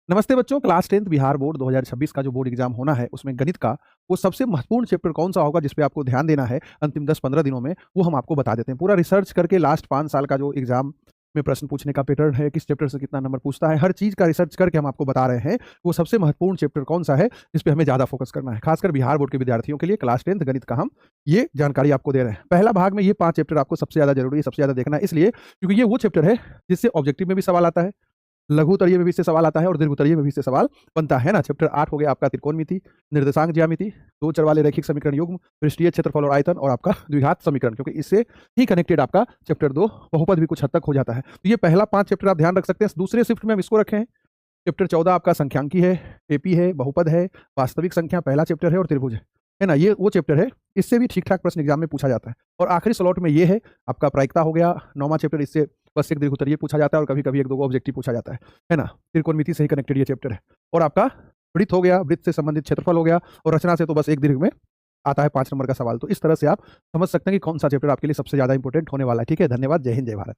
नमस्ते बच्चों, class 10th Bihar board 2026 का जो बोर्ड एग्जाम होना है उसमें गणित का वो सबसे महत्वपूर्ण चैप्टर कौन सा होगा जिस पे आपको ध्यान देना है अंतिम 10-15 दिनों में, वो हम आपको बता देते हैं। पूरा रिसर्च करके लास्ट 5 साल का जो एग्जाम में प्रश्न पूछने का पैटर्न है, किस चैप्टर से कितना नंबर पूछता है, हर चीज का रिसर्च करके हम आपको बता रहे हैं वो सबसे महत्वपूर्ण चैप्टर कौन सा है जिस पे हमें ज्यादा फोकस करना है। खासकर बिहार बोर्ड के विद्यार्थियों के लिए क्लास 10th गणित का हम ये जानकारी आपको दे रहे हैं। पहला भाग में ये 5 चैप्टर आपको सबसे ज्यादा जरूरी है, सबसे ज्यादा देखना है, इसलिए क्योंकि ये वो चैप्टर है जिससे ऑब्जेक्टिव में भी सवाल आता है, लघु उत्तरीय में भी इससे सवाल आता है और दीर्घ उत्तरीय में भी इससे सवाल बनता है ना। चैप्टर 8 हो गया आपका त्रिकोणमिति, निर्देशांक ज्यामिति, दो चर वाले रैखिक समीकरण युग्म, पृष्ठीय क्षेत्रफल और आयतन, और आपका द्विघात समीकरण, क्योंकि इससे ही कनेक्टेड आपका चैप्टर 2 बहुपद भी कुछ हद तक हो जाता है। तो ये पहला 5 चैप्टर आप ध्यान रख सकते हैं। दूसरे शिफ्ट में हम इसको रखे हैं। चैप्टर 14 आपका संख्यांकी है, एपी है, बहुपद है, वास्तविक संख्या पहला चैप्टर है और त्रिभुज है ना। ये वो चैप्टर है, इससे भी ठीक ठाक प्रश्न एग्जाम में पूछा जाता है। और आखिरी स्लॉट में ये है आपका प्रायिकता हो गया, 9वां चैप्टर, इससे बस एक दीर्घ उत्तरीय पूछा जाता है और कभी कभी एक दो ऑब्जेक्टिव पूछा जाता है ना। त्रिकोणमिति से ही कनेक्टेड ये चैप्टर है। और आपका वृत्त हो गया, वृत्त से संबंधित क्षेत्रफल हो गया, और रचना से तो बस एक दीर्घ में आता है 5 नंबर का सवाल। तो इस तरह से आप समझ सकते हैं कि कौन सा चैप्टर आपके लिए सबसे ज्यादा इंपॉर्टेंट होने वाला है। ठीक है, धन्यवाद, जय हिंद, जय भारत।